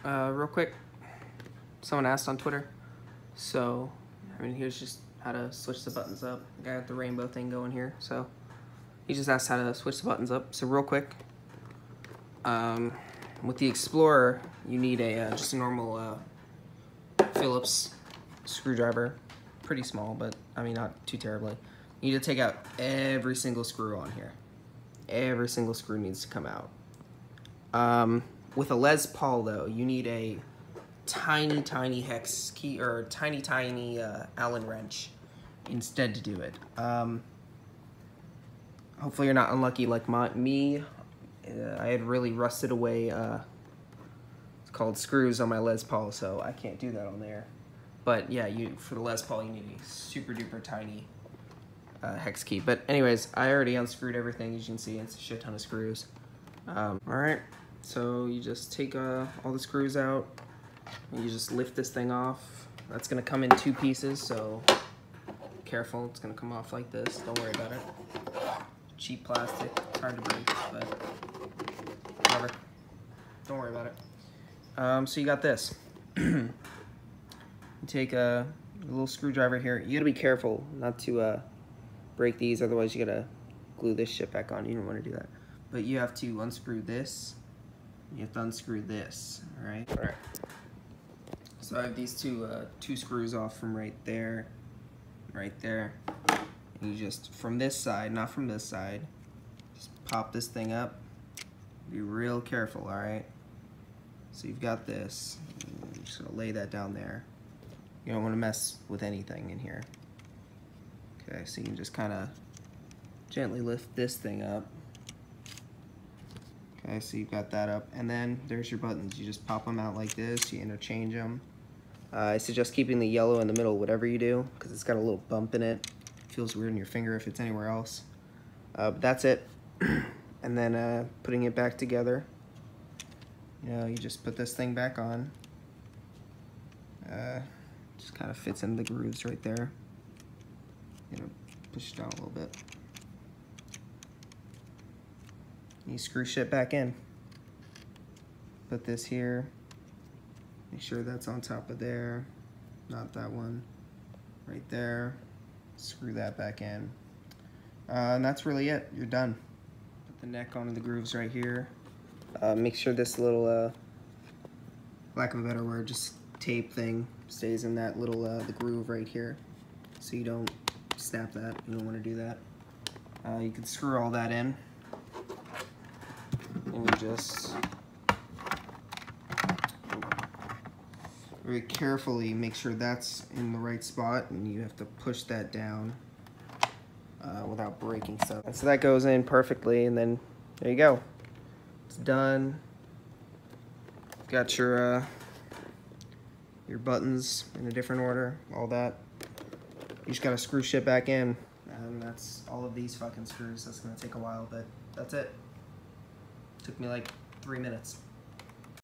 Real quick, someone asked on Twitter, so I mean, here's just how to switch the buttons up. I got the rainbow thing going here, so he just asked how to switch the buttons up. So real quick, with the Explorer, you need a just a normal Phillips screwdriver, pretty small, but I mean not too terribly. You need to take out every single screw on here. Every single screw needs to come out. With a Les Paul though, you need a tiny hex key or tiny Allen wrench instead to do it. Hopefully you're not unlucky like me. I had really rusted away it's called screws on my Les Paul, so I can't do that on there. But yeah, for the Les Paul you need a super duper tiny hex key. But anyways, I already unscrewed everything. As you can see, it's a shit ton of screws. Alright, so you just take all the screws out. You just lift this thing off. That's gonna come in 2 pieces, so careful, it's gonna come off like this. Don't worry about it. Cheap plastic, it's hard to break, but whatever. Don't worry about it. So you got this. You take a little screwdriver here. You gotta be careful not to break these, otherwise you gotta glue this shit back on. You don't wanna do that. But you have to unscrew this. You have to unscrew this, all right? All right. So I have these two screws off from right there. And you just, from this side, not from this side, just pop this thing up. Be real careful, all right? So you've got this. You're just gonna lay that down there. You don't wanna mess with anything in here. Okay, so you can just kinda gently lift this thing up. Okay, so you've got that up, and then there's your buttons. You just pop them out like this, you interchange them. I suggest keeping the yellow in the middle, whatever you do, because it's got a little bump in it. Feels weird in your finger if it's anywhere else. But that's it. And then putting it back together, you know, you just put this thing back on. Just kind of fits in the grooves right there. You know, push it down a little bit. You screw shit back in. Put this here. Make sure that's on top of there. Not that one. Right there. Screw that back in. And that's really it. You're done. Put the neck onto the grooves right here. Make sure this little, lack of a better word, just tape thing stays in that little, the groove right here. So you don't snap that. You don't want to do that. You can screw all that in. And you just very carefully make sure that's in the right spot, and you have to push that down without breaking stuff. And so that goes in perfectly, and then there you go. It's done. Got your buttons in a different order, all that. You just gotta screw shit back in, and that's all of these fucking screws. That's gonna take a while, but that's it. Took me like 3 minutes.